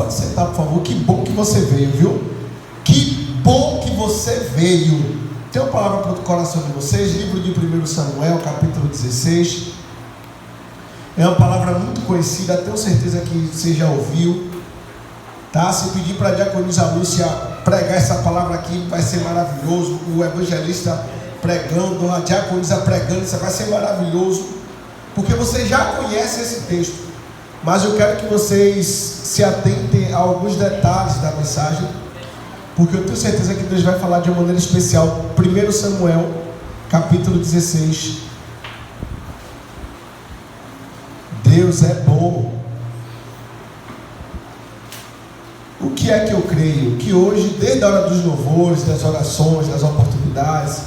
Pode sentar, por favor. Que bom que você veio, viu? Que bom que você veio. Tem uma palavra para o coração de vocês. Livro de 1 Samuel, capítulo 16. É uma palavra muito conhecida. Tenho certeza que você já ouviu. Tá? Se pedir para a diaconisa Lúcia pregar essa palavra aqui, vai ser maravilhoso. O evangelista pregando, a diaconisa pregando, isso vai ser maravilhoso. Porque você já conhece esse texto. Mas eu quero que vocês se atentem a alguns detalhes da mensagem, porque eu tenho certeza que Deus vai falar de uma maneira especial. 1 Samuel, capítulo 16. Deus é bom. O que é que eu creio? Que hoje, desde a hora dos louvores, das orações, das oportunidades,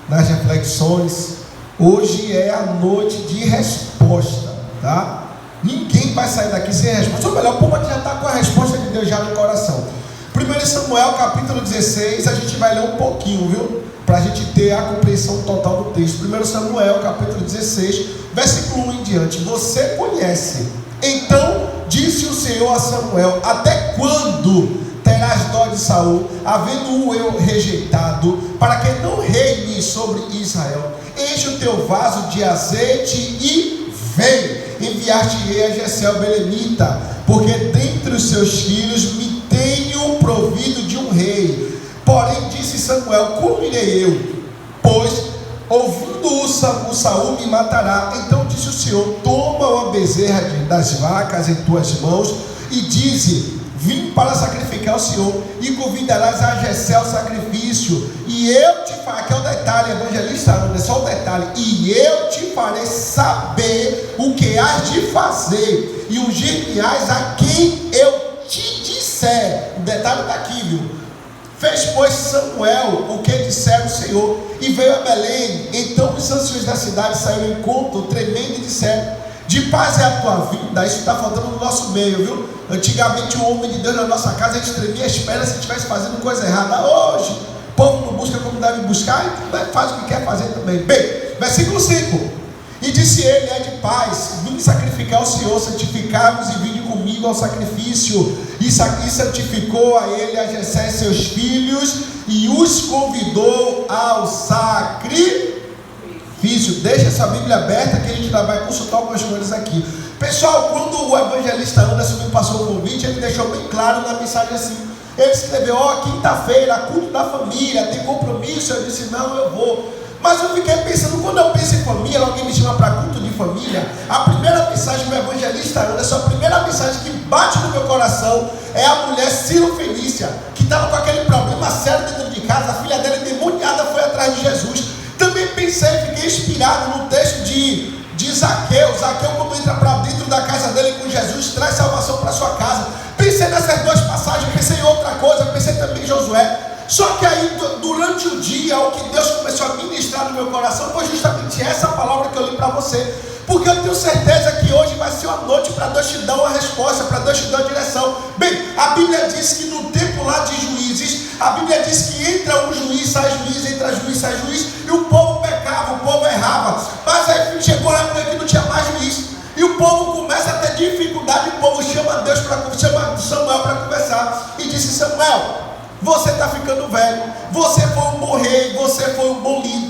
das reflexões, hoje é a noite de resposta, tá? Ninguém vai sair daqui sem resposta. Ou melhor, o povo aqui já está com a resposta de Deus já no coração. 1 Samuel capítulo 16, a gente vai ler um pouquinho, viu? Para a gente ter a compreensão total do texto. 1 Samuel capítulo 16, versículo 1 em diante. Você conhece. Então disse o Senhor a Samuel: até quando terás dó de Saul, havendo-o eu rejeitado, para que não reine sobre Israel? Enche o teu vaso de azeite e vem. Enviar-te-ei a Jessé o belemita, porque dentre os seus filhos me tenho provido de um rei. Porém disse Samuel: como irei eu? Pois ouvindo-o Saul me matará. Então disse o Senhor: toma uma bezerra das vacas em tuas mãos e dize: vim para sacrificar ao Senhor, e convidarás a Jessé ao sacrifício, e eu te farei, aqui é o detalhe, evangelista, não é só o detalhe, e eu te farei saber o que hás de fazer, e ungir-me-ás a quem eu te disser. O detalhe está aqui, viu? Fez, pois, Samuel o que disser o Senhor, e veio a Belém. Então os anciões da cidade saíram em encontro, tremendo, e disseram: de paz é a tua vinda. Isso está faltando no nosso meio, viu? Antigamente o homem de Deus na nossa casa, a gente tremia as pernas se estivesse fazendo coisa errada. Hoje o povo não busca como deve buscar, então faz o que quer fazer também. Bem, versículo 5: e disse ele: é de paz, vim sacrificar ao Senhor, santificai-vos e vinde comigo ao sacrifício. E santificou a ele, a Jessé e seus filhos, e os convidou ao sacrifício. Deixa essa Bíblia aberta que a gente já vai consultar algumas coisas aqui. Pessoal, quando o evangelista Anderson me passou o convite, ele deixou bem claro na mensagem assim. Ele escreveu: quinta-feira, culto da família, tem compromisso. Eu disse: não, eu vou. Mas eu fiquei pensando, quando eu penso em família, alguém me chama para culto de família, a primeira mensagem do evangelista Anderson, a primeira mensagem que bate no meu coração é a mulher Ciro Fenícia, que estava com aquele problema sério dentro de casa, a filha dela endemoniada foi atrás de Jesus. Também pensei, fiquei inspirado no texto de Zaqueu. Zaqueu, quando entra para dentro da casa dele com Jesus, traz salvação para sua casa. Pensei nessas duas passagens, pensei em outra coisa, pensei também em Josué. Só que aí, durante o dia, o que Deus começou a ministrar no meu coração foi justamente essa palavra que eu li para você. Porque eu tenho certeza que hoje vai ser uma noite para Deus te dar uma resposta, para Deus te dar uma direção. Bem, a Bíblia diz que no tempo lá de Juízes, a Bíblia diz que entra um juiz, sai juiz, entra juiz, sai juiz, e o povo pecava, o povo errava. Mas aí chegou a época que não tinha mais juiz, e o povo começa a ter dificuldade, o povo chama Samuel para conversar, e disse: Samuel, você está ficando velho, você foi um bom rei, você foi um bom líder,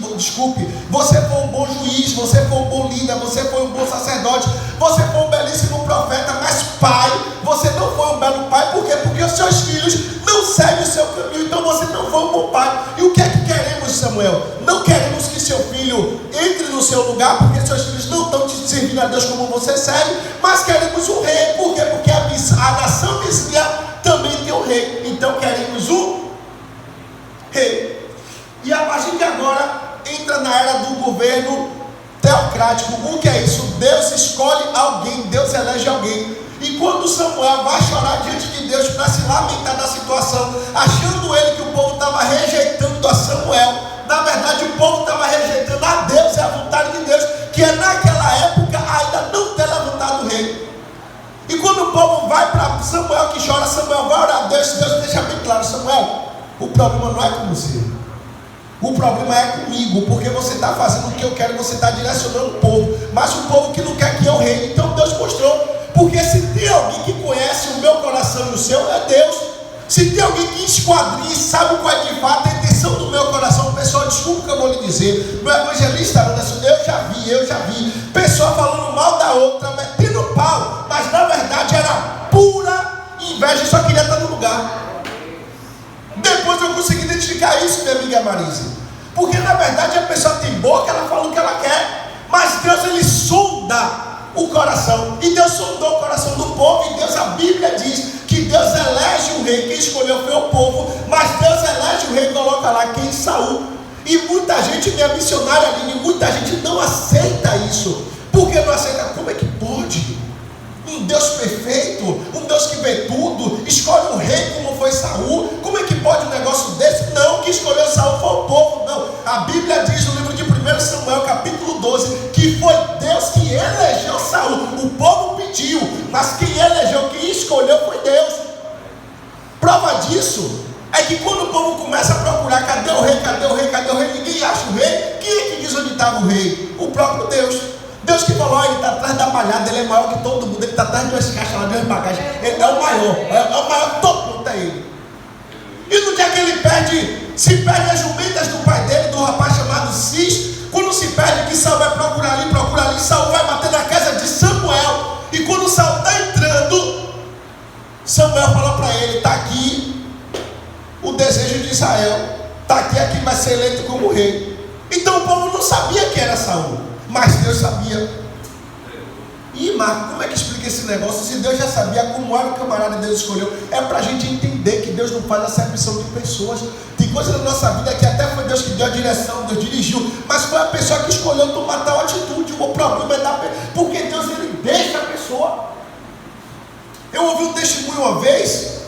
você foi um bom juiz, você foi um bom líder, você foi um bom sacerdote, você foi um belíssimo profeta, mas pai, você não foi um belo pai. Por quê? Porque os seus filhos não seguem o seu caminho, então você não foi um bom pai. E o que é que queremos, Samuel? Não queremos que seu filho entre no seu lugar, porque seus filhos não estão te servindo a Deus como você serve, mas queremos um rei. Por quê? Porque a nação vizinha também tem um rei, então queremos um rei. E a partir de agora entra na era do governo teocrático. O que é isso? Deus escolhe alguém, Deus elege alguém. E quando Samuel vai chorar diante de Deus para se lamentar da situação, achando ele que o povo estava rejeitando a Samuel, na verdade o povo estava rejeitando a Deus e a vontade de Deus, que é naquela época ainda não ter levantado o rei. E quando o povo vai para Samuel, que chora, Samuel vai orar a Deus, Deus deixa bem claro: Samuel, o problema não é com você, o problema é comigo, porque você está fazendo o que eu quero, você está direcionando o povo, mas o povo que não quer que eu reine. Então Deus mostrou Porque se tem alguém que conhece o meu coração e o seu, é Deus. Se tem alguém que esquadrinha e sabe qual é de fato a intenção do meu coração, pessoal, desculpa o que eu vou lhe dizer, meu evangelista Anderson, eu já vi pessoa falando mal da outra, metendo pau, mas na verdade era pura inveja e só queria estar no lugar. Depois eu consegui identificar isso, minha amiga Marise, porque na verdade a pessoa tem boca, ela fala o que ela quer, mas Deus, ele sonda o coração, e Deus sondou o coração do povo, e Deus, a Bíblia diz que Deus elege o rei, quem escolheu foi o povo, mas Deus elege o rei e coloca lá quem? Saul. E muita gente, minha missionária ali, muita gente não aceita isso. Por que não aceita? Como é que pode? Um Deus perfeito, um Deus que vê tudo, escolhe um rei como foi Saul. Como é que pode um negócio desse? Não, que escolheu Saul foi o povo, não. A Bíblia diz no livro de 1 Samuel, capítulo 12, que foi Deus que elegeu Saul. O povo pediu, mas quem elegeu, quem escolheu foi Deus. Prova disso é que quando o povo começa a procurar, cadê o rei, cadê o rei, cadê o rei, ninguém acha o rei. Quem é que diz onde estava o rei? O próprio Deus. Deus que falou, ele está atrás da malhada, ele é maior que todo mundo, ele está atrás de duas caixas lá, duas bagagens, ele é o maior, é o maior, todo mundo é ele. E no dia que ele se perde as jumentas do pai dele, do rapaz chamado Cis, quando se perde, que Saul vai procurar ali, Saul vai bater na casa de Samuel, e quando Saul está entrando, Samuel fala para ele, está aqui o desejo de Israel, está aqui a quem vai ser eleito como rei. Então o povo não sabia que era Saul, mas Deus sabia. E Marco, como é que explica esse negócio? Se Deus já sabia como era o camarada que Deus escolheu, é para a gente entender que Deus não faz acepção de pessoas. Tem coisas na nossa vida que até foi Deus que deu a direção, Deus dirigiu, mas foi a pessoa que escolheu tomar tal atitude. O problema é da pessoa, porque Deus, ele deixa a pessoa. Eu ouvi um testemunho uma vez,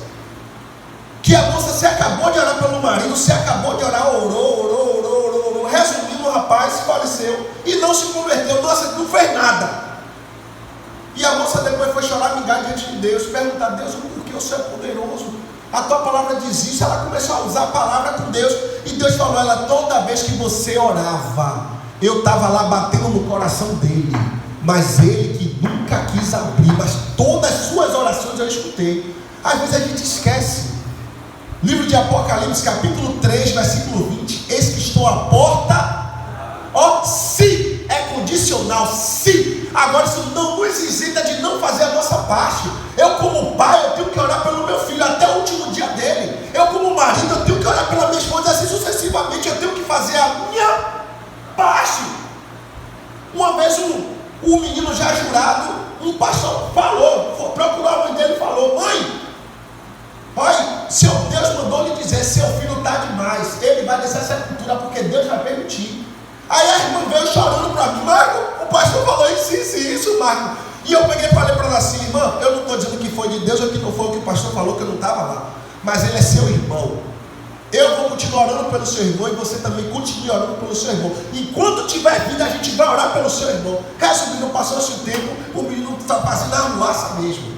que a moça se acabou de orar pelo marido, se acabou de orar, orou, resumindo, o rapaz faleceu e não se converteu, não fez nada. E a moça depois foi chorar, migar diante de Deus, perguntar a Deus, porque o Senhor é poderoso, a tua palavra diz isso. Ela começou a usar a palavra com Deus, e Deus falou a ela, toda vez que você orava, eu estava lá batendo no coração dele, mas ele que nunca quis abrir, mas todas as suas orações eu escutei. Às vezes a gente esquece. Livro de Apocalipse, capítulo 3, versículo 20, eis que estou à porta, se, é condicional, se. Agora isso não nos isenta de não fazer a nossa parte. Eu como pai, eu tenho que orar pelo meu filho até o último dia dele. Eu como marido, eu tenho que orar pela minha esposa, assim sucessivamente, eu tenho que fazer a minha parte. Uma vez um menino já jurado, um pastor falou, foi procurar a mãe dele e falou, mãe, olha, seu Deus mandou lhe dizer, seu filho está demais, ele vai descer a sepultura porque Deus vai permitir. Aí a irmã veio chorando para mim, Marco, o pastor falou isso, Marco. E eu peguei e falei para ela assim, irmã, eu não estou dizendo que foi de Deus ou que não foi o que o pastor falou, que eu não estava lá, mas ele é seu irmão. Eu vou continuar orando pelo seu irmão e você também continue orando pelo seu irmão. Enquanto tiver vida, a gente vai orar pelo seu irmão. Resumindo, passou-se o tempo, o menino está fazendo a arruaça mesmo.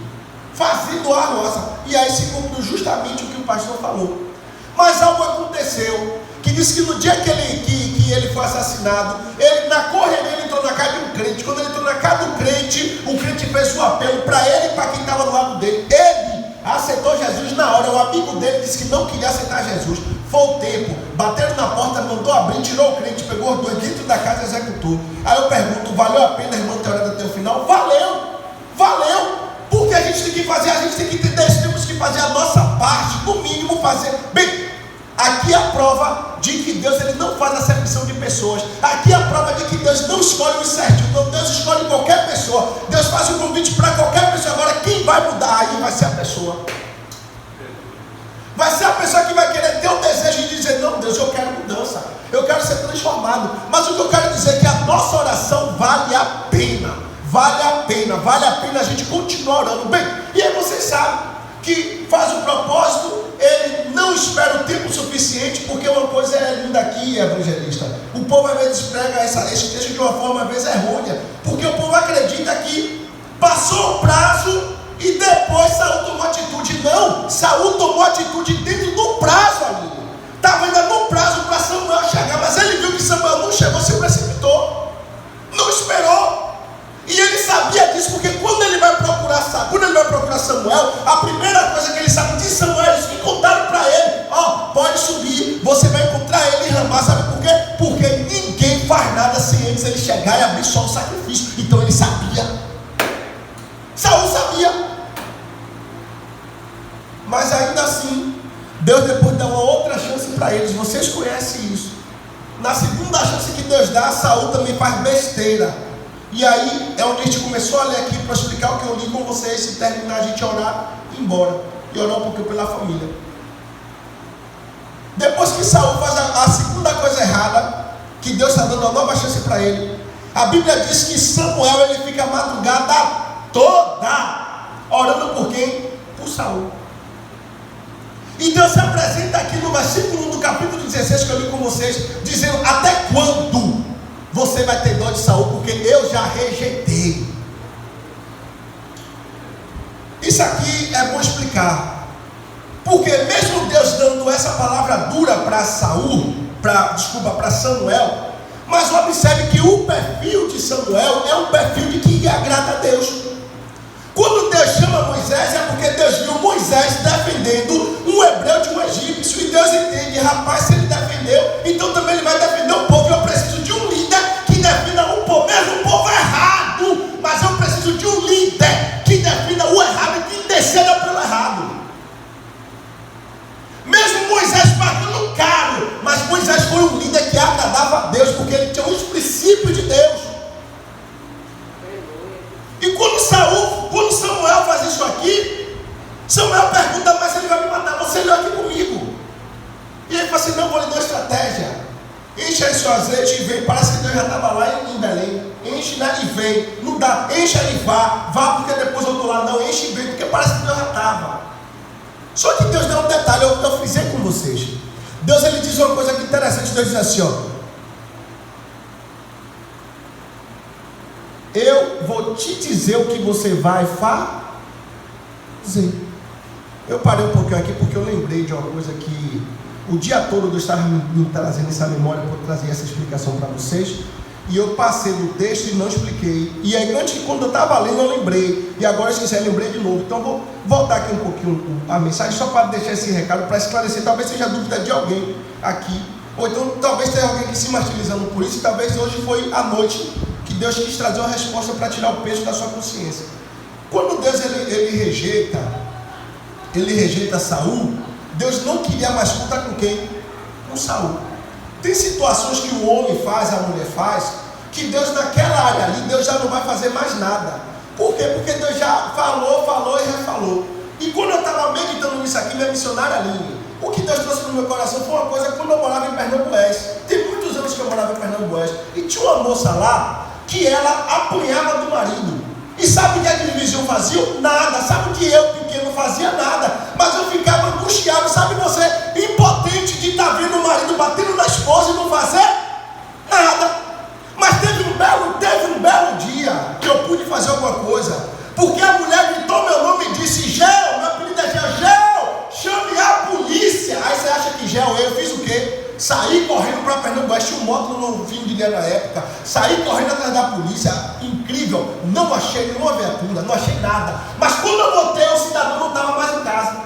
Fazendo a arruaça. E aí se cumpriu justamente o que o pastor falou. Mas algo aconteceu, que disse que no dia que ele foi assassinado, ele na correria ele entrou na casa de um crente. Quando ele entrou na casa do crente, o crente fez um apelo para ele e para quem estava do lado dele. Ele aceitou Jesus na hora. O amigo dele disse que não queria aceitar Jesus. Foi o tempo, bateram na porta, mandou abrir, tirou o crente, pegou os dois dentro da casa e executou. Aí eu pergunto, valeu a pena, irmão, ter orado até o final? Valeu. Porque a gente tem que fazer, a gente tem que entender isso, temos que fazer a nossa parte, no mínimo fazer. Bem, aqui é a prova de que Deus, ele não faz acepção de pessoas. Aqui é a prova de que Deus não escolhe os certinhos. Então Deus escolhe qualquer pessoa. Deus faz um convite para qualquer pessoa. Agora quem vai mudar aí vai ser a pessoa. Vai ser a pessoa que vai querer ter o desejo de dizer, não Deus, eu quero mudança, eu quero ser transformado. Mas o que eu quero dizer é que a nossa oração vale a pena. Vale a pena a gente continuar orando. Bem, e aí vocês sabem que faz o propósito, ele não espera o tempo suficiente, porque uma coisa é linda aqui, evangelista. O povo às vezes prega esse texto de uma forma às vezes errônea, porque o povo acredita que passou o prazo e depois Saul tomou atitude. Não, Saul tomou atitude dentro do prazo ali. Estava ainda no prazo para Samuel chegar, mas ele viu que Samuel não chegou, se precipitou, não esperou. E ele sabia disso, porque quando ele vai procurar quando ele vai procurar Samuel, a primeira coisa que ele sabe de Samuel é isso que contaram para ele: ó, pode subir, você vai encontrar ele em Ramá. Sabe por quê? Porque ninguém faz nada sem antes ele chegar e abrir só o sacrifício. Então ele sabia. Saul sabia. Mas ainda assim, Deus depois dá uma outra chance para eles. Vocês conhecem isso. Na segunda chance que Deus dá, Saul também faz besteira. E aí é onde a gente começou a ler aqui para explicar o que eu li com vocês. Se terminar a gente orar e ir embora. E orar um pouquinho pela família. Depois que Saul faz a segunda coisa errada, que Deus está dando uma nova chance para ele, a Bíblia diz que Samuel ele fica a madrugada toda orando por quem? Por Saul. E Deus se apresenta aqui no versículo 1 do capítulo 16 que eu li com vocês, dizendo: até quando você vai ter dó de Saul? Porque eu já rejeitei. Isso aqui é bom explicar. Porque mesmo Deus dando essa palavra dura para Samuel, mas observe que o perfil de Samuel é um perfil de quem agrada a Deus. Quando Deus chama Moisés, é porque Deus viu Moisés defendendo um hebreu de um egípcio. E Deus entende: rapaz, se ele defendeu, então também ele vai defender o povo. Eu preciso de um líder que defenda o povo, mesmo o povo errado. Mas eu preciso de um líder que defenda o errado e que interceda pelo errado. Mesmo Moisés pagando caro, mas Moisés foi um líder que agradava a Deus, porque ele tinha os princípios de Deus. E quando Samuel faz isso aqui, Samuel pergunta: mas ele vai me matar, você veio aqui comigo. E ele fala assim: não, vou lhe dar uma estratégia. Enche aí seu azeite e vem. Parece que Deus já estava lá em Belém. Enche, né, e vem. Não dá, enche aí e vá porque depois eu estou lá. Não, enche e vem, porque parece que Deus já estava. Só que Deus dá um detalhe, eu frisei com vocês. Deus ele diz uma coisa que interessante. Deus diz assim: ó, eu vou te dizer o que você vai fazer. Eu parei um pouquinho aqui porque eu lembrei de uma coisa que o dia todo Deus estava me trazendo essa memória para eu trazer essa explicação para vocês. E eu passei do texto e não expliquei. E aí antes, quando eu estava lendo, eu lembrei. E agora esqueci, eu lembrei de novo. Então vou voltar aqui um pouquinho a mensagem, só para deixar esse recado, para esclarecer. Talvez seja dúvida de alguém aqui. Ou então talvez tenha alguém que se martirizando por isso. E talvez hoje foi a noite que Deus quis trazer uma resposta para tirar o peso da sua consciência. Quando Deus ele rejeita Saul, Deus não queria mais contar com quem? Com Saul. Tem situações que o homem faz, a mulher faz, que Deus naquela área ali, Deus já não vai fazer mais nada. Por quê? Porque Deus já falou e refalou. E quando eu estava meditando nisso aqui, minha missionária Aline, o que Deus trouxe no meu coração foi uma coisa quando eu morava em Pernambuco Oeste. Tem muitos anos que eu morava em Pernambuco Oeste. E tinha uma moça lá que ela apanhava do marido. E sabe o que aqueles vizinhos faziam? Nada. Sabe o que eu, pequeno, fazia? Nada. Mas eu ficava angustiado. Sabe você, impotente de estar vendo o marido batendo na esposa e não fazer nada. Mas teve um belo dia que eu pude fazer alguma coisa. Porque a mulher gritou meu nome e disse: Gel, meu apelido é Gel, chame a polícia. Aí você acha que Gel, eu fiz o quê? Saí correndo para Pernambuco Oeste, tinha um moto no fim de dia na época. Saí correndo atrás da polícia. Incrível, não achei nenhuma viatura, não achei nada. Mas quando eu voltei, o cidadão não estava mais em casa.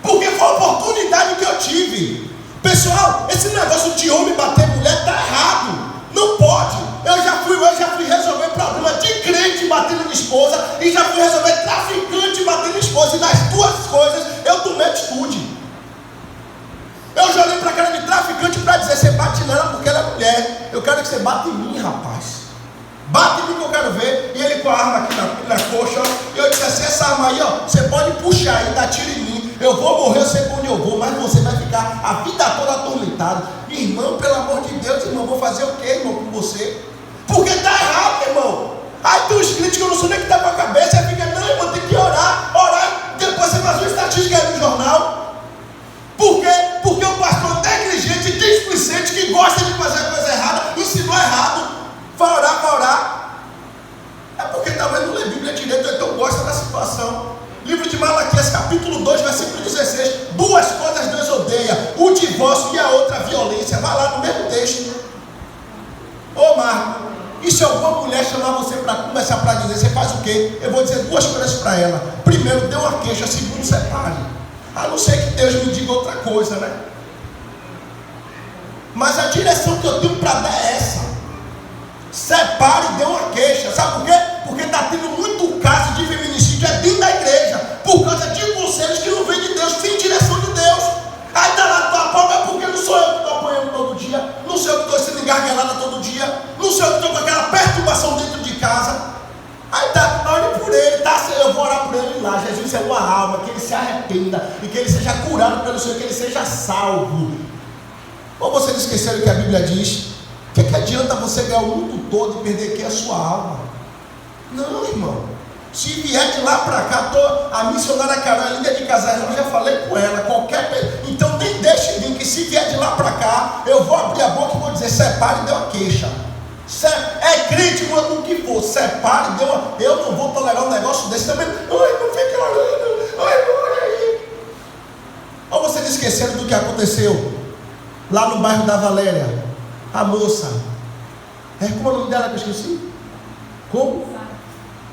Porque foi a oportunidade que eu tive. Pessoal, esse negócio de homem bater mulher está errado. Não pode. Eu já fui resolver problema de crente batendo na esposa, e já fui resolver traficante batendo na esposa. E nas duas coisas eu tomei atitude. Eu já olhei para a cara de traficante para dizer: você bate nela porque ela é mulher. Eu quero que você bata em mim, rapaz. Bate em mim que eu quero ver. E ele com a arma aqui na coxa. E eu disse assim: essa arma aí, ó, você pode puxar aí, dar tiro em mim. Eu vou morrer, eu sei para onde eu vou, mas você vai ficar a vida toda atormentado. Irmão, pelo amor de Deus, irmão, vou fazer o quê, irmão, com você? Porque está errado, irmão. Aí tem uns críticos que eu não sei nem o que está com a cabeça. Aí fica: não, irmão, tem que orar. Depois você faz uma estatística aí no jornal. Por quê? Porque o pastor negligente, displicente, que gosta de fazer a coisa errada, ensinou errado. Vai orar. É porque talvez não lê Bíblia direito, então gosta da situação. Livro de Malaquias, capítulo 2, versículo 16. Duas coisas Deus odeia: o divórcio e a outra, a violência. Vai lá no mesmo texto. Ô Marco, isso é alguma mulher chamar você para começar para dizer, você faz o quê? Eu vou dizer duas coisas para ela. Primeiro, dê uma queixa. Segundo, separe. A não ser que Deus me diga outra coisa, né? Mas a direção que eu tenho para dar é essa. Separe e dê uma queixa. Sabe por quê? Porque está tendo muito caso de feminicídio dentro da igreja, por causa de conselhos que não vêm de Deus, sem direção de Deus. Aí está lá tua palma, é porque não sou eu que estou apanhando todo dia, não sou eu que estou sendo engargalada todo dia, não sou eu que estou com aquela perturbação dentro de casa. Aí tá, olhe por ele, tá? Eu vou orar por ele lá. Jesus é uma alma, que ele se arrependa e que ele seja curado pelo Senhor, que ele seja salvo. Ou vocês esqueceram que a Bíblia diz: o que adianta você ganhar o mundo todo e perder aqui a sua alma? Não, irmão. Se vier de lá para cá, a missionária Carol, líder de casais, eu já falei com ela, então nem deixe vir, que se vier de lá para cá, eu vou abrir a boca e vou dizer, separe e dê uma queixa. É crente no que for, separe e dê uma. Eu não vou tolerar um negócio desse também. Ai, não fique orando, ai, olha aí. Ou vocês esqueceram do que aconteceu lá no bairro da Valéria? A moça, como é o nome dela que eu esqueci? Como?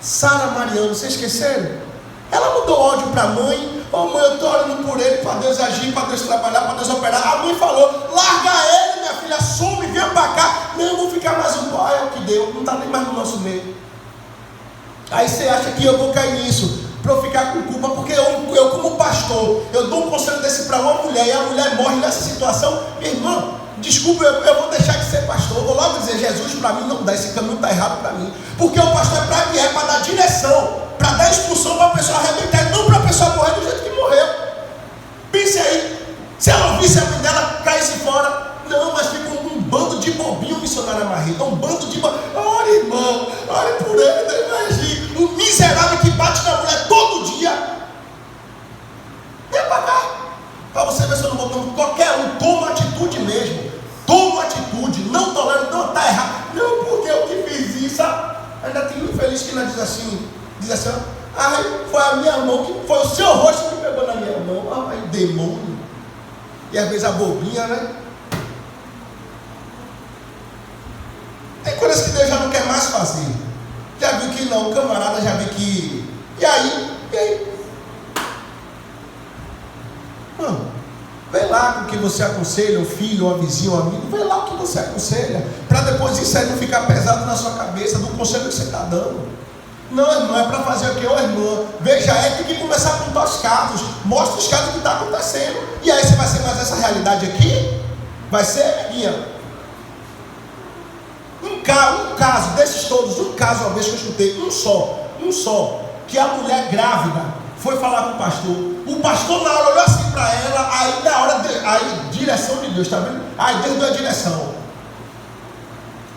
Sara Mariano, vocês esqueceram? Ela mandou áudio para a mãe: ô mãe, eu estou orando por ele, para Deus agir, para Deus trabalhar, para Deus operar. A mãe falou: larga ele, minha filha, some, vem para cá. Não, eu vou ficar mais um pouco. É o que deu, não está nem mais no nosso meio. Aí você acha que eu vou cair nisso, para eu ficar com culpa, porque eu como pastor, eu dou um conselho desse para uma mulher, e a mulher morre nessa situação. Minha irmã, desculpa, eu vou deixar de ser pastor. Eu vou logo dizer: Jesus, para mim não dá, esse caminho está errado para mim. Porque o pastor é para mim, é para dar direção, para dar instrução para a pessoa arrebentar, não para a pessoa morrer do jeito que morreu. Pense aí, se ela ouvisse a mãe dela caísse fora. Não, mas fica um bando de bobinho, missionária Marrita, um bando de olha, irmão, olha por ele, não imagina, um miserável que bate na mulher todo dia. Vem para cá, para você ver se eu não vou. Qualquer um toma atitude mesmo. Toma atitude, não tolera, não está errado. Não, porque eu que fiz isso. Ainda tem um infeliz que ainda diz assim: ai, foi a minha mão, foi o seu rosto que pegou na minha mão. Ai, demônio. E às vezes a bobinha, né? Tem coisas que Deus já não quer mais fazer. Já viu que não, o camarada já viu que. E aí? Vê lá com o que você aconselha, um filho, uma vizinha, um amigo. Vê lá o que você aconselha, para depois isso aí não ficar pesado na sua cabeça do conselho que você está dando. Não, irmão, é para fazer o que? Ô irmã, veja, tem que começar a contar os casos. Mostra os casos que está acontecendo. E aí você vai ser mais essa realidade aqui? Vai ser, minha. Um caso desses todos, um caso uma vez que eu escutei, um só, que a mulher grávida foi falar com o pastor. O pastor na hora olhou assim para ela, aí na hora, aí direção de Deus, tá vendo? Aí Deus deu a direção.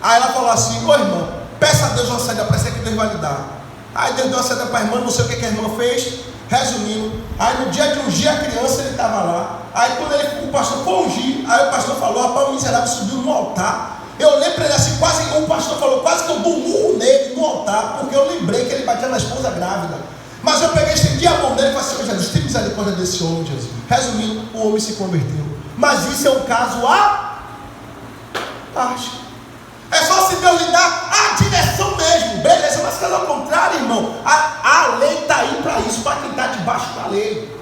Aí ela falou assim: ô irmão, peça a Deus uma saída para isso que Deus vai lhe dar. Aí Deus deu uma saída para a irmã, não sei o que a irmã fez. Resumindo, aí no dia de ungir a criança, ele estava lá. Aí quando o pastor foi ungir, aí o pastor falou: rapaz, o miserável subiu no altar. Eu olhei para ele assim, quase, o pastor falou, quase que eu dou um murro nele no altar, porque eu lembrei que ele batia na esposa grávida. Mas eu peguei, estendi a mão dele e falei assim: Jesus, tem misericórdia desse homem, Jesus. Resumindo, o homem se converteu. Mas isso é um caso à parte. É só se Deus lhe dar a direção mesmo, beleza? Mas caso ao contrário, irmão, a lei está aí para isso, para quem está debaixo da lei.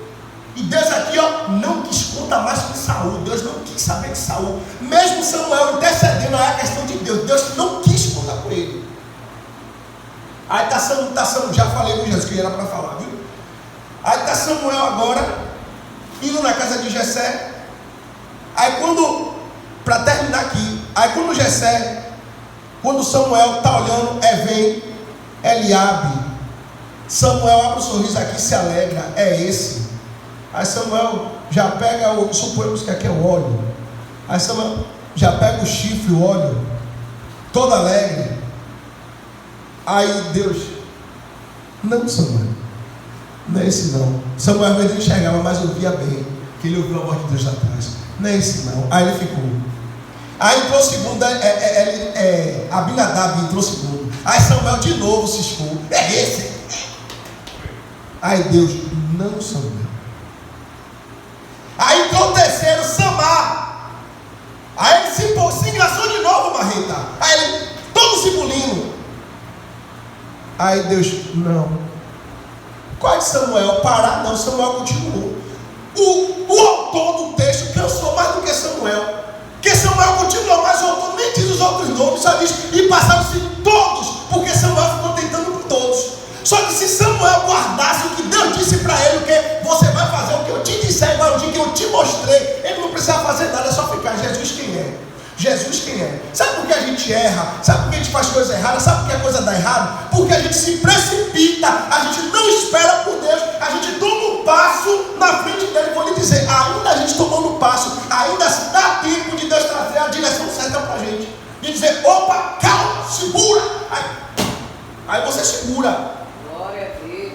E Deus aqui, não quis contar mais com Saul. Deus não quis saber de Saul. Mesmo Samuel intercedendo, aí a questão de Deus. Deus não quis contar com ele. Aí está Samuel, já falei com Jesus que era para falar, viu? Aí está Samuel agora, indo na casa de Jessé. Aí para terminar aqui, quando Samuel está olhando, vem Eliabe. Samuel abre um sorriso aqui, se alegra, é esse. Aí Samuel já pega suponhamos que aqui é o óleo. Aí Samuel já pega o chifre, o óleo, todo alegre. Aí Deus: não, Samuel, não é esse não. Samuel às vezes não enxergava, mas ouvia bem, que ele ouviu a voz de Deus atrás. Não é esse não. Aí ele ficou. Aí entrou o segundo, Abinadab entrou o segundo. Aí Samuel de novo se expôs: é esse. Aí Deus: não, Samuel. Aí entrou o terceiro, Samar. Aí ele se engraçou de novo, Marreta. Aí ele, todo cibolino: Aí Deus, não. Qual é Samuel? Parar? Não, Samuel continuou. O autor do texto cansou mais do que Samuel. Porque Samuel continuou, mas o autor nem diz os outros nomes, só diz, e passaram-se todos, porque Samuel ficou tentando com todos. Só que se Samuel guardasse o que Deus disse para ele, o que você vai fazer, o que eu te disser, igual o dia que eu te mostrei, ele não precisava fazer nada, é só ficar. Jesus quem é? Jesus quem é? Sabe por que a gente erra? Sabe por que a gente faz coisa errada? Sabe por que a coisa dá errado? Porque a gente se precipita, a gente não espera por Deus, a gente toma um passo na frente dele. Vou lhe dizer, ainda a gente tomando um passo, ainda dá tempo de Deus trazer a direção certa para a gente. De dizer, opa, calma, segura. Aí você segura. Glória a Deus.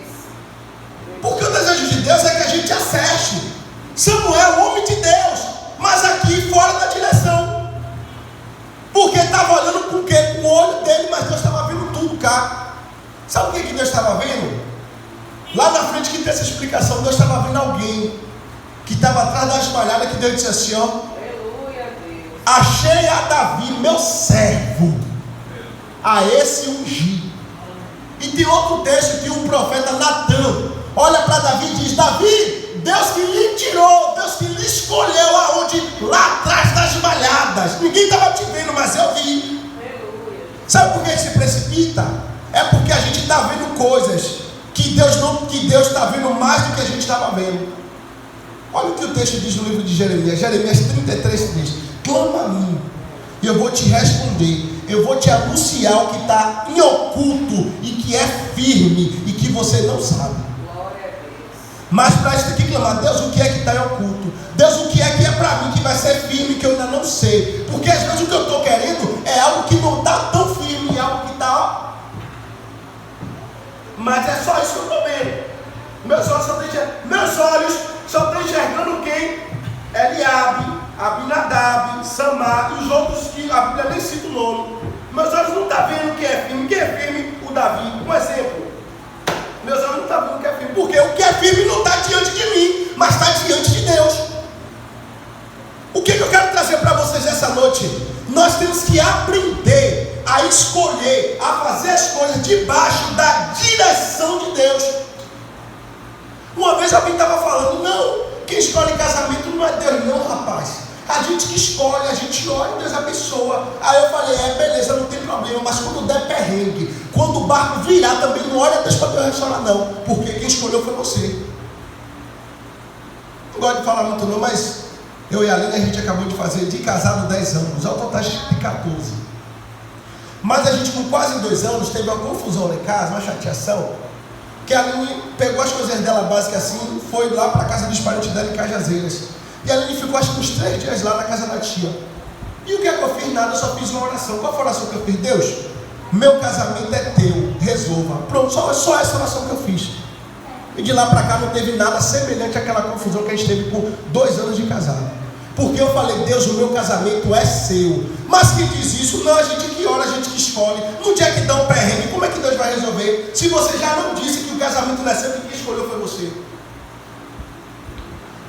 Porque o desejo de Deus é que a gente acerte. Samuel, homem de Deus, mas aqui fora da direção. Porque estava olhando com o quê? Com o olho dele, mas Deus estava vendo tudo cá. Sabe o que Deus estava vendo? Lá na frente que tem essa explicação, Deus estava vendo alguém que estava atrás da espalhada, que Deus disse assim, ó. Aleluia, Deus. Achei a Davi, meu servo, a esse ungi. E tem outro texto que o profeta Natan olha para Davi e diz, Davi, Deus que lhe tirou, Deus que lhe escolheu aonde? Lá atrás das malhadas. Ninguém estava te vendo, mas eu vi. Aleluia. Sabe por que se precipita? É porque a gente está vendo coisas que Deus está vendo mais do que a gente estava vendo. Olha o que o texto diz no livro de Jeremias. Jeremias 33 diz, clama a mim e eu vou te responder. Eu vou te anunciar o que está em oculto e que é firme e que você não sabe. Glória a Deus. Mas para isso tem que clamar, Deus, o que é que está em oculto? Deus, o que é para mim que vai ser firme que eu ainda não sei? Porque às vezes o que eu estou querendo é algo que não está tão firme, é algo que está... Mas é só isso que eu estou vendo. Meus olhos só estão enxergando quem? Eliabe, Abinadab, Samar e os outros que a Bíblia nem cita o nome. Meus olhos não estão vendo o que é firme. Quem é firme? O Davi. Um exemplo. Meus olhos não estão vendo o que é firme. Porque o que é firme não está diante de mim, mas está diante de Deus. O que eu quero trazer para vocês essa noite? Nós temos que aprender a escolher, a fazer as coisas debaixo da direção de Deus. Uma vez alguém estava falando, não, quem escolhe casamento não é Deus não, rapaz. A gente que escolhe, a gente olha e Deus abençoa. Aí eu falei, beleza, não tem problema, mas quando der perrengue, quando o barco virar também, não olha Deus para Deus restaurar não, porque quem escolheu foi você. Não gosto de falar muito não, mas eu e a Aline, a gente acabou de fazer de casado 10 anos, ao total de 14. Mas a gente com quase 2 anos teve uma confusão lá em casa, uma chateação, que a Aline pegou as coisas dela básicas assim, foi lá para a casa dos parentes dela em Cajazeiras. E a Aline ficou acho que uns 3 dias lá na casa da tia. E o que é que eu fiz? Nada, eu só fiz uma oração. Qual foi a oração que eu fiz? Deus, meu casamento é teu, resolva. Pronto, só essa oração que eu fiz. E de lá para cá não teve nada semelhante àquela confusão que a gente teve por 2 anos de casado. Porque eu falei, Deus, o meu casamento é seu. Mas quem diz isso? Não, a gente que ora, a gente que escolhe. No dia que dá um perrengue, como é que Deus vai resolver? Se você já não disse que o casamento não é seu, quem escolheu foi você.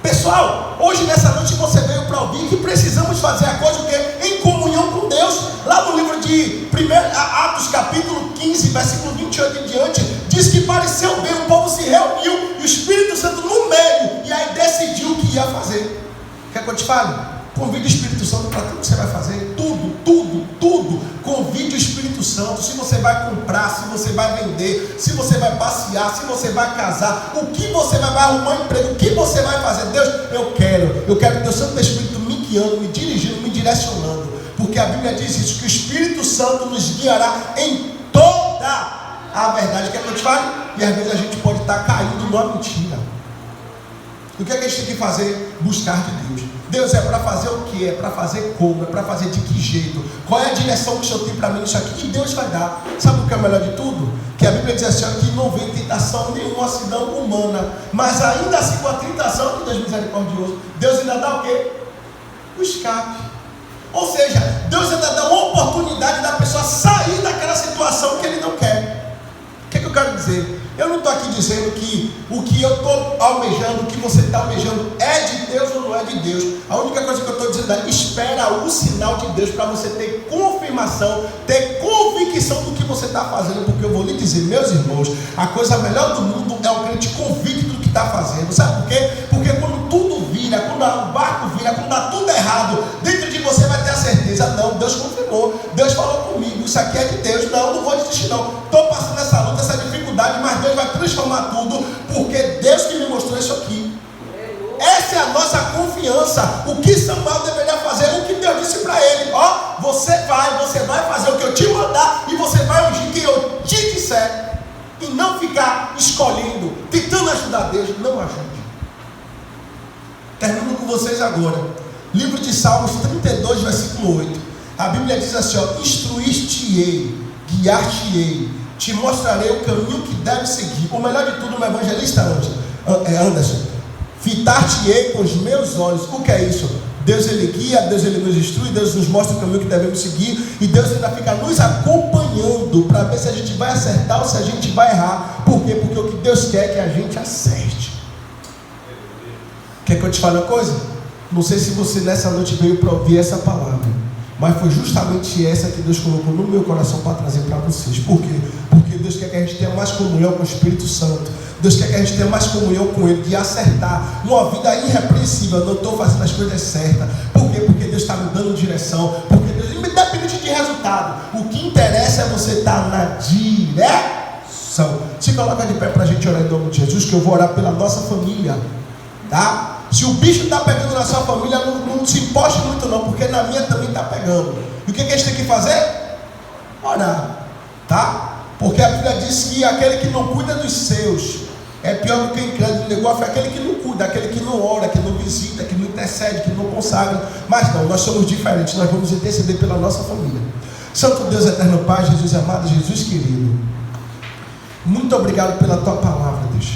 Pessoal, hoje nessa noite você veio para ouvir que precisamos fazer a coisa em comunhão com Deus. Lá no livro de Atos capítulo 15, versículo 28 em diante, diz que pareceu bem, o povo se reuniu e o Espírito Santo no meio, e aí decidiu o que ia fazer. Quer que eu te fale? Convide o Espírito Santo para tudo que você vai fazer. Tudo. Convide o Espírito Santo. Se você vai comprar, se você vai vender, se você vai passear, se você vai casar, o que você vai arrumar um emprego, o que você vai fazer. Deus, eu quero que o Santo Espírito me guiando, me dirigindo, me direcionando. Porque a Bíblia diz isso, que o Espírito Santo nos guiará em toda a verdade. Quer que eu te fale? E às vezes a gente pode estar caindo numa mentira. O que é que a gente tem que fazer? Buscar de Deus. Deus é para fazer o que? É para fazer como? É para fazer de que jeito? Qual é a direção que o Senhor tem para mim nisso aqui? E Deus vai dar. Sabe o que é o melhor de tudo? Que a Bíblia diz assim, que não vem tentação nenhuma senão humana. Mas ainda assim com a tentação, que Deus é misericordioso, Deus ainda dá o quê? O escape. Ou seja, Deus ainda dá uma oportunidade da pessoa sair daquela situação que Ele não quer. O que é que eu quero dizer? Eu não estou aqui dizendo que o que eu estou almejando, o que você está almejando é de Deus ou não é de de Deus. A única coisa que eu estou dizendo é: espera o sinal de Deus para você ter confirmação, ter convicção do que você está fazendo. Porque eu vou lhe dizer, meus irmãos, a coisa melhor do mundo é o crente convicto do que está fazendo. Sabe por quê? Porque quando tudo vira, quando o barco vira, quando dá tudo errado, dentro de você vai ter a certeza: não, Deus confirmou, Deus falou comigo, isso aqui é de Deus, não vou desistir não, estou passando essa luta, essa dificuldade, mas Deus vai transformar tudo, porque Deus que me mostrou isso aqui. Essa é a nossa confiança. O que Samuel deveria fazer, o que Deus disse para ele: ó, você vai fazer o que eu te mandar, e você vai ungir quem eu te disser, e não ficar escolhendo, tentando ajudar Deus. Não ajude. Termino com vocês agora, livro de Salmos 32, versículo 8. A Bíblia diz assim, ó: instruir-te-ei, guiar-te-ei, te mostrarei o caminho que deve seguir. O melhor de tudo, no evangelista Anderson: fitar-te-ei com os meus olhos. O que é isso? Deus ele guia, Deus ele nos instrui, Deus nos mostra o caminho que devemos seguir, e Deus ainda fica nos acompanhando para ver se a gente vai acertar ou se a gente vai errar. Por quê? Porque o que Deus quer é que a gente acerte. Quer que eu te fale uma coisa? Não sei se você nessa noite veio para ouvir essa palavra, mas foi justamente essa que Deus colocou no meu coração para trazer para vocês. Por quê? Porque Deus quer que a gente tenha mais comunhão com o Espírito Santo. Deus quer que a gente tenha mais comunhão com Ele, de acertar uma vida irrepreensível. Eu não estou fazendo as coisas certas. Por quê? Porque Deus está me dando direção. Porque Deus, independente de resultado, o que interessa é você estar na direção. Se coloca de pé para a gente orar em nome de Jesus, que eu vou orar pela nossa família, tá? Se o bicho está pegando na sua família, não se imposte muito não, porque na minha também está pegando. E o que a gente tem que fazer? Orar, tá? Porque a Bíblia diz que aquele que não cuida dos seus é pior do que incrédulo. O negócio é aquele que não cuida, aquele que não ora, que não visita, que não intercede, que não consagra. Mas não, nós somos diferentes, nós vamos interceder pela nossa família. Santo Deus, eterno Pai, Jesus amado, Jesus querido, muito obrigado pela Tua palavra, Deus.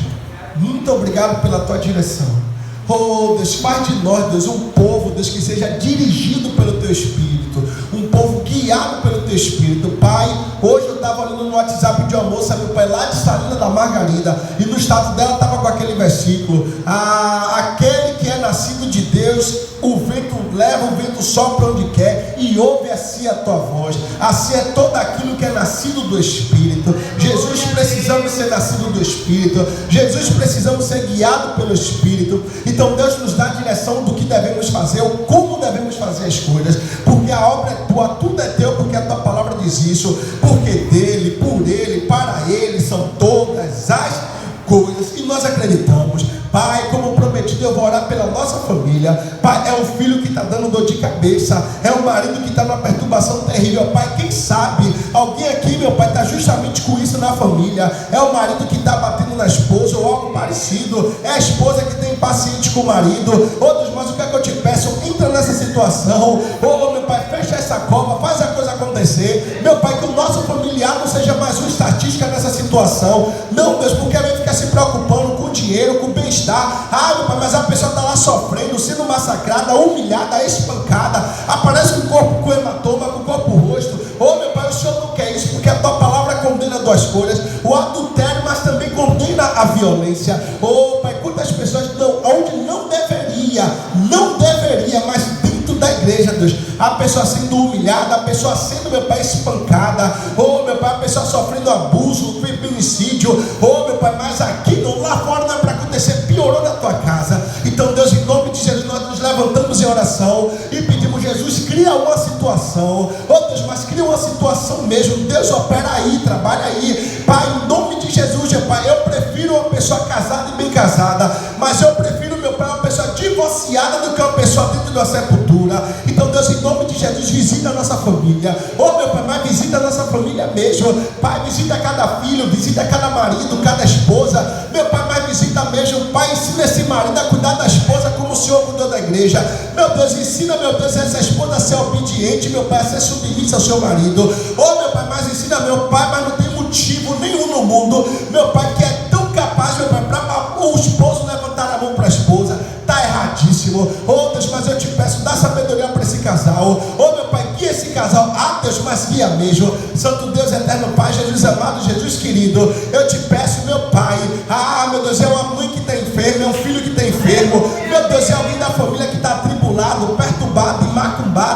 Muito obrigado pela Tua direção. Oh Deus, faz de nós, Deus, um povo, Deus, que seja dirigido pelo Teu Espírito, um povo guiado pelo Teu Espírito. Pai, hoje eu estava olhando no WhatsApp de uma moça, meu pai, lá de Salina da Margarida, e no status dela estava com aquele versículo: aquele que é nascido de Deus, o vento leva, o vento sopra onde quer, e ouve assim a Tua voz. Assim é todo aquilo que é nascido do Espírito. Jesus, precisamos ser nascido do Espírito. Jesus, precisamos ser guiado pelo Espírito. Então Deus nos dá a direção do que devemos fazer, ou como devemos fazer as coisas, porque a obra é Tua, tudo é Teu, porque a Tua palavra diz isso. Porque dele, por ele, para ele são todas as coisas, e nós acreditamos. Pai, como prometido, eu vou orar pela nossa família. Pai, é um filho que está dando dor de cabeça, é um marido que está numa perturbação terrível. Pai, quem sabe alguém aqui, meu Pai, está justamente com isso na família. É o marido que está batendo na esposa ou algo parecido, é a esposa que tem impaciente com o marido. Oh Deus, mas o que é que eu te peço? Entra nessa situação. Oh meu Pai, fecha essa cova, faz a coisa acontecer. Meu Pai, que o nosso familiar não seja mais uma estatística nessa situação. Não, Deus, porque a gente fica se preocupando com o dinheiro, com o bem-estar. Meu Pai, mas a pessoa está lá sofrendo, sendo massacrada, humilhada, espancada. Aparece um corpo com hematoma, com o corpo rosto. Oh meu Pai, o Senhor não quer isso, porque a Tua palavra condena duas coisas: o adultério, mas também condena a violência. Oh Pai, quantas pessoas não, onde não deveria, mas dentro da igreja, Deus, a pessoa sendo humilhada, a pessoa sendo, meu Pai, espancada. Oh meu Pai, a pessoa sofrendo abuso, feminicídio. Oh meu Pai, mas aqui não, lá fora não é para acontecer, piorou na Tua casa. Então Deus, em nome de Jesus, nós nos levantamos em oração e pedimos: Jesus, cria uma situação. Oh Deus, mas cria uma situação mesmo. Deus, opera aí, trabalha aí. Pai, em nome de Jesus, meu Pai, eu prefiro uma pessoa casada e bem casada, mas eu prefiro, meu Pai, uma pessoa divorciada do que uma pessoa dentro da sepultura. Então Deus, em nome de Jesus, visita a nossa família. Oh meu Pai, mas visita a nossa família mesmo. Pai, visita cada filho, visita cada marido, cada esposa. Meu Pai, mas visita mesmo. Pai, ensina esse marido a cuidar da esposa como o Senhor cuidou da igreja. Meu Deus, ensina, meu Deus, essa esposa a ser obediente, meu Pai, a ser submissa ao seu marido. Oh meu Pai, mas ensina, meu Pai, mas não tem motivo nenhum no mundo, meu Pai, que é tão capaz, meu Pai, para o esposo levantar a mão para a esposa. Está erradíssimo. Oh Deus, mas eu te peço, dá sabedoria para esse casal. Oh meu Pai, guia esse casal. Deus, mas guia mesmo. Santo Deus, eterno Pai, Jesus amado, Jesus querido, eu te peço, meu Pai. Meu Deus, é uma mãe que está enferma, é um filho que está enfermo. Meu Deus, é alguém da família que está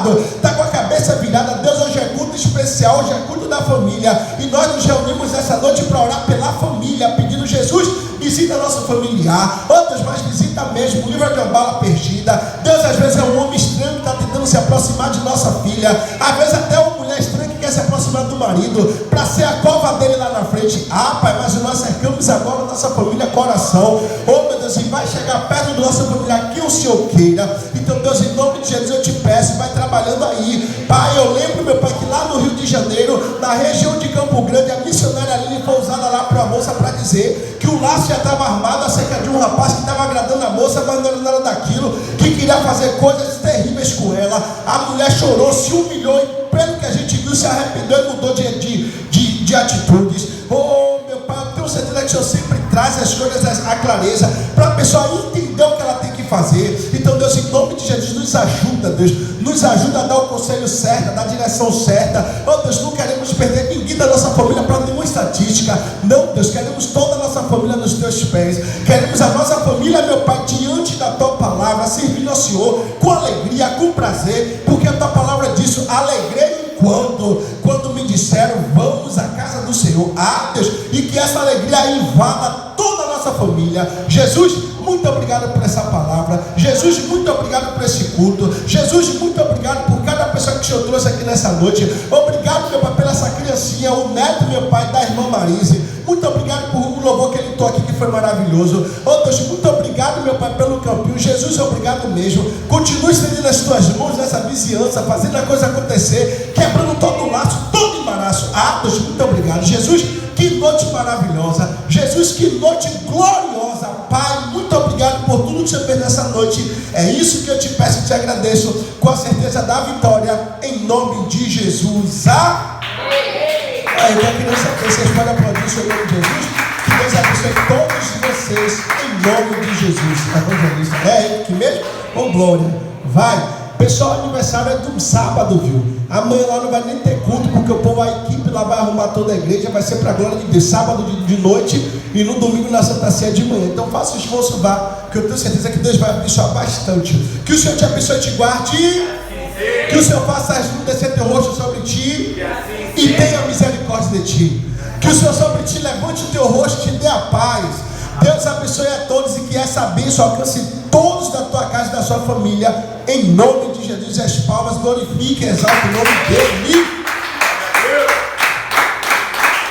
desanimado, está com a cabeça virada. Deus, hoje é culto especial, hoje é culto da família, e nós nos reunimos essa noite para orar pela família, pedindo: Jesus, visita nosso familiar. Deus, mas visita mesmo, livra de uma bala perdida. Deus, às vezes é um homem estranho que está tentando se aproximar de nossa filha, às vezes até uma mulher estranha que quer se aproximar do marido, para ser a cova dele lá na frente. Pai, mas nós cercamos agora a nossa família coração. Meu Deus, e vai chegar perto do nosso familiar que o Senhor queira. Então, Deus, em nome de Jesus eu te peço, vai trabalhando aí. Pai, eu lembro, meu Pai, que lá no Rio de Janeiro, na região de Campo Grande, a missionária Aline foi usada lá para a moça para dizer que o laço já estava armado acerca de um rapaz que estava agradando a moça, mas não era nada daquilo, que queria fazer coisas terríveis com ela. A mulher chorou, se humilhou, e pelo que a gente viu, se arrependeu e mudou de atitudes. Meu Pai, eu tenho certeza que o Senhor sempre traz as coisas à clareza, para a pessoa entender o que ela tem que fazer. Então, Deus, em nome de Jesus, nos ajuda, Deus, nos ajuda a dar o conselho certo, a dar a direção certa. Deus, não queremos perder ninguém da nossa família para nenhuma estatística. Não, Deus, queremos toda a nossa família nos teus pés. Queremos a nossa família, meu Pai, diante da tua palavra, servindo ao Senhor com alegria, com prazer, porque a tua palavra diz: alegrei quando me disseram, vamos à casa do Senhor. Deus, e que essa alegria invada toda a nossa família. Jesus, muito obrigado por essa palavra. Jesus, muito obrigado por esse culto. Jesus, muito obrigado por cada pessoa que o Senhor trouxe aqui nessa noite. Obrigado, meu Pai, pela essa criancinha, o neto, meu Pai, da irmã Marise. Muito obrigado por o louvor que ele tocou aqui, que foi maravilhoso. Deus, muito obrigado, meu Pai, pelo campinho. Jesus, obrigado mesmo. Continue estendendo as tuas mãos nessa vizinhança, fazendo a coisa acontecer, quebrando todo o laço, todo o embaraço. Deus, muito obrigado. Jesus, que noite maravilhosa. Jesus, que noite gloriosa. Pai, muito obrigado por tudo que o Senhor fez nessa noite. É isso que eu te peço e te agradeço, com a certeza da vitória, em nome de Jesus. Então, criança, vocês podem aplaudir o Senhor em nome de Jesus. Que Deus abençoe todos vocês, em nome de Jesus. Evangelista, é que mesmo? Glória. Vai. Pessoal, aniversário é de um sábado, viu? Amanhã lá não vai nem ter culto, porque o povo, a equipe lá vai arrumar toda a igreja. Vai ser para a glória de Deus, sábado de noite e no domingo na Santa Ceia de manhã. Então faça o esforço, vá, que eu tenho certeza que Deus vai abençoar bastante. Que o Senhor te abençoe e te guarde. Que o Senhor faça as luzes descer teu rosto sobre ti e tenha misericórdia de ti. Que o Senhor sobre ti levante o teu rosto e te dê a paz. Deus abençoe a todos e que essa bênção alcance todos da tua casa e da sua família, em nome de Jesus. As palmas glorifiquem, exaltem o nome dele.